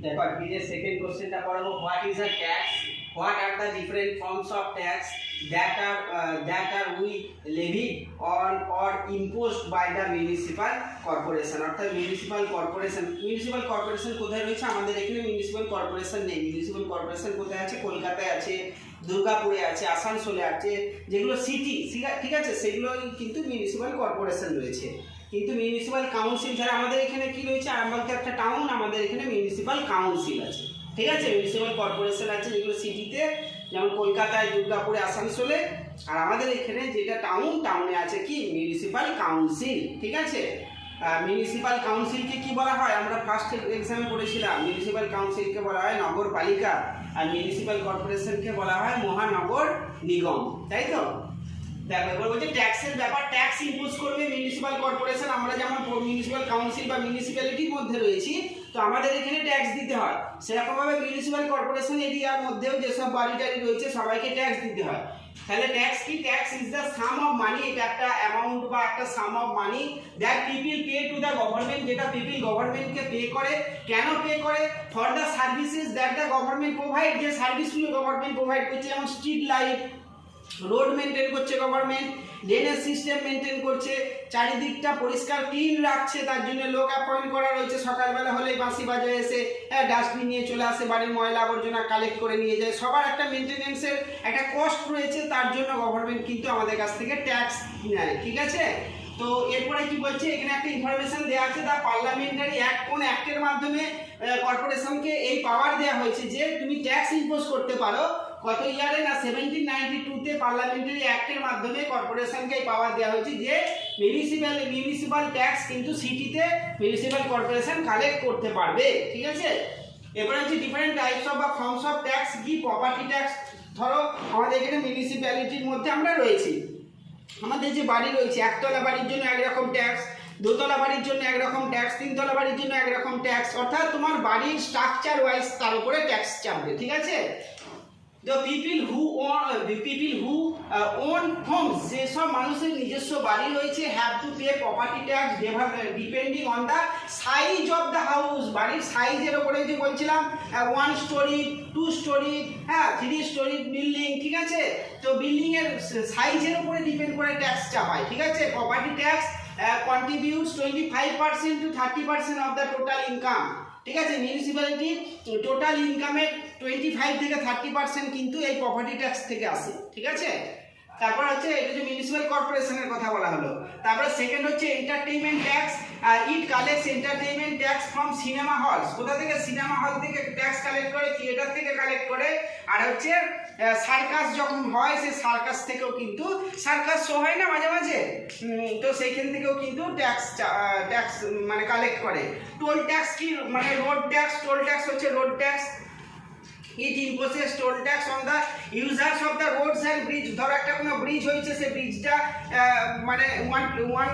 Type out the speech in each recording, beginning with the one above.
দেখো আজকে সেকেন্ড কোশ্চেনটা পড়াবো, what is a tax, what are the different forms of tax that are we levied on or imposed by the municipal corporation। অর্থাৎ municipal corporation কোথায় রয়েছে? আমাদের এখানে মিউনিসিপাল কর্পোরেশন নেই। মিউনিসিপাল কর্পোরেশন কোথায় আছে? কলকাতায় আছে, দুর্গাপুরে আছে, আসানসোলে আছে, যেগুলো সিটি, ঠিক আছে, সেগুলো কিন্তু মিউনিসিপাল কর্পোরেশন রয়েছে। কিন্তু মিউনিসিপাল কাউন্সিল ছাড়া আমাদের এখানে কি রয়েছে? আরামবাগ একটা টাউন, আমাদের এখানে মিউনিসিপাল কাউন্সিল আছে, ঠিক আছে। মিউনিসিপাল কর্পোরেশন আছে যেগুলো সিটিতে, যেমন কলকাতায়, দুর্গাপুরে, আসানসোলে। আর আমাদের এখানে যেটা টাউনে আছে কি? মিউনিসিপাল কাউন্সিল, ঠিক আছে। মিউনিসিপাল কাউন্সিলকে কি বলা হয়? আমরা ফার্স্ট এক্সামে পড়েছিলাম, মিউনিসিপাল কাউন্সিলকে বলা হয় নগরপালিকা, আর মিউনিসিপাল কর্পোরেশনকে বলা হয় মহানগর নিগম, তাই তো। দেখো এবার বলছে ট্যাক্সের ব্যাপার, ট্যাক্স ইম্পোজ করবে মিউনিসিপাল কর্পোরেশন। আমরা যেমন মিউনিসিপাল কাউন্সিল বা মিউনিসিপ্যালিটির মধ্যে রয়েছি, তো আমাদের এখানে ট্যাক্স দিতে হয়। সেরকমভাবে মিউনিসিপাল কর্পোরেশন এরিয়ার মধ্যেও যেসব বাড়ি-টাড়ি রয়েছে সবাইকে ট্যাক্স দিতে হয়। তাহলে ট্যাক্স কি? Tax is the sum of money, এটা একটা অ্যামাউন্ট বা একটা sum of money that people pay to the government, যেটা পিপল গভর্নমেন্টকে পে করে। কেন পে করে? For the services that the government provide, যে সার্ভিসগুলো গভর্নমেন্ট প্রোভাইড করছে, যেমন স্ট্রিট লাইট, রোড মেনটেন করছে গভর্নমেন্ট, ড্রেনেজ সিস্টেম মেনটেন করছে, চারিদিকটা পরিষ্কার ক্লিন রাখছে, তার জন্য লোক অ্যাপয়েন্ট করা রয়েছে। সকালবেলা হলেই বাঁশি বাজায় এসে ডাস্টবিন নিয়ে চলে আসে, বাড়ির ময়লা আবর্জনা কালেক্ট করে নিয়ে যায়। সবার একটা মেনটেনেন্সের একটা কস্ট রয়েছে, তার জন্য গভর্নমেন্ট কিন্তু আমাদের কাছ থেকে ট্যাক্স নেয়, ঠিক আছে। তো এরপরে কি বলছে? এখানে একটা ইনফরমেশন দেওয়া আছে, দ্য পার্লামেন্টারি অ্যাক্ট, কোন অ্যাক্টের মাধ্যমে কর্পোরেশনকে এই পাওয়ার দেওয়া হয়েছে যে তুমি ট্যাক্স ইম্পোজ করতে পারো। কত ইয়ারে? না 1792-তে পার্লামেন্টারি অ্যাক্টের মাধ্যমে কর্পোরেশনকে এই পাওয়ার দেওয়া হয়েছে যে মিউনিসিপাল ট্যাক্স কিন্তু সিটিতে মিউনিসিপাল কর্পোরেশন কালেক্ট করতে পারবে, ঠিক আছে। এরপরে হচ্ছে ডিফারেন্ট টাইপস অফ বা ফর্মস অফ ট্যাক্স কি? Property tax. ধরো আমাদের এখানে মিউনিসিপ্যালিটির মধ্যে আমরা রয়েছি, আমাদের যে বাড়ি রয়েছে, একতলা বাড়ির জন্য একরকম ট্যাক্স, দোতলা বাড়ির জন্য একরকম ট্যাক্স, তিনতলা বাড়ির জন্য একরকম ট্যাক্স, অর্থাৎ তোমার বাড়ির স্ট্রাকচার ওয়াইজ তার উপরে ট্যাক্স চাপবে, ঠিক আছে। The people who own homes, যেসব মানুষের নিজস্ব বাড়ি রয়েছে, have to pay property tax depending on the size of the house. বাড়ির সাইজের ওপরে যে বলছিলাম, 1 স্টোরি, 2 স্টোরি, হ্যাঁ 3 স্টোরি বিল্ডিং, ঠিক আছে। তো বিল্ডিং এর সাইজের উপরে ডিপেন্ড করে ট্যাক্স চাপায়, ঠিক আছে। Property tax contributes 25% to 30% of the total income, ঠিক আছে। মিউনিসিপ্যালিটি টোটাল ইনকামের 25 থেকে 30% কিন্তু এই প্রপার্টি ট্যাক্স থেকে আসে, ঠিক আছে। তারপর হচ্ছে এটা যে মিউনিসিপাল কর্পোরেশনের কথা বলা হলো। তারপরে সেকেন্ড হচ্ছে entertainment tax, it collects entertainment tax from cinema halls. কোথা থেকে? সিনেমা হল থেকে ট্যাক্স কালেক্ট করে, থিয়েটার থেকে কালেক্ট করে। আর হচ্ছে সার্কাস যখন হয়, সেই সার্কাস থেকেও কিন্তু, সার্কাস শো হয় না মাঝে মাঝে, তো সেইখান থেকেও কিন্তু ট্যাক্স মানে কালেক্ট করে। টোল ট্যাক্স কি? মানে রোড ট্যাক্স, টোল ট্যাক্স হচ্ছে road tax. It imposes toll tax on the users of the roads and bridge। ধরো একটা কোনো ব্রিজ হয়েছে, সেই ব্রিজটা মানে ওয়ান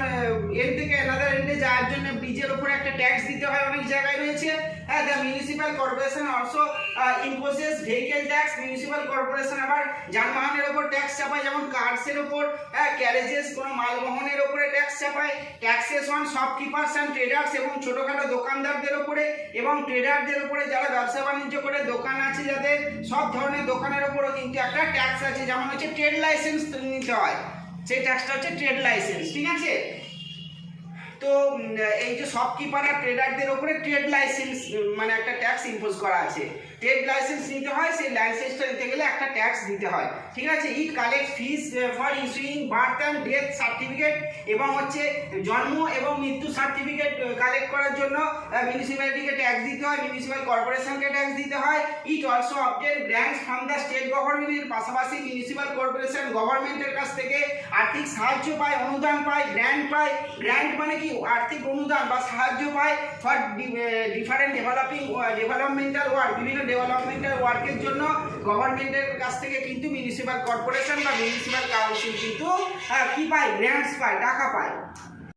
এন্ড থেকে অ্যানাদার এন্ডে যাওয়ার জন্য ব্রিজের উপরে একটা ট্যাক্স দিতে হয়, অনেক জায়গায় রয়েছে। হ্যাঁ, the municipal corporation also imposes vehicle tax. Municipal corporation আবার যানবাহনের ওপর ট্যাক্স চাপায়, যেমন কার্সের ওপর, ক্যারেজেস, কোনো মালবহনের ওপরে ট্যাক্স চাপায়। Taxes on shopkeepers and traders, এবং ছোটোখাটো দোকানদারদের ওপরে এবং ট্রেডারদের ওপরে, যারা ব্যবসা বাণিজ্য করে, দোকান আছে যাদের, সব ধরনের দোকানের ওপরও কিন্তু একটা ট্যাক্স আছে। যেমন হচ্ছে ট্রেড লাইসেন্স নিতে হয়, সেই ট্যাক্সটা হচ্ছে ট্রেড লাইসেন্স, ঠিক আছে। তো এই যে শপকিপার আর ট্রেডারদের উপরে ট্রেড লাইসেন্স মানে একটা ট্যাক্স ইম্পোজ করা আছে। ট্রেড লাইসেন্স নিতে হয়, সেই লাইসেন্সটা নিতে গেলে একটা ট্যাক্স দিতে হয়, ঠিক আছে। It collect fees for issuing birth and death certificate, এবং হচ্ছে জন্ম এবং মৃত্যু সার্টিফিকেট কালেক্ট করার জন্য মিউনিসিপ্যালিটিকে ট্যাক্স দিতে হয়, মিউনিসিপ্যাল কর্পোরেশনকে ট্যাক্স দিতে হয়। It also obtain grants from the state গভর্নমেন্টের পাশাপাশি মিউনিসিপ্যাল কর্পোরেশন গভর্নমেন্টের কাছ থেকে আর্থিক সাহায্য পায়, অনুদান পায়, গ্র্যান্ট পায়। গ্র্যান্ট মানে কি? আর্থিক অনুদান বা সাহায্য পায় ফর ডিফারেন্ট ডেভেলপমেন্টাল ওয়ার্ক, বিভিন্ন ডেভেলপমেন্টাল ওয়ার্কের জন্য গভর্নমেন্টের কাছ থেকে কিন্তু মিউনিসিপ্যাল কর্পোরেশন বা মিউনিসিপ্যাল কাউন্সিল কিন্তু কি পায়? গ্র্যান্টস পায়, টাকা পায়।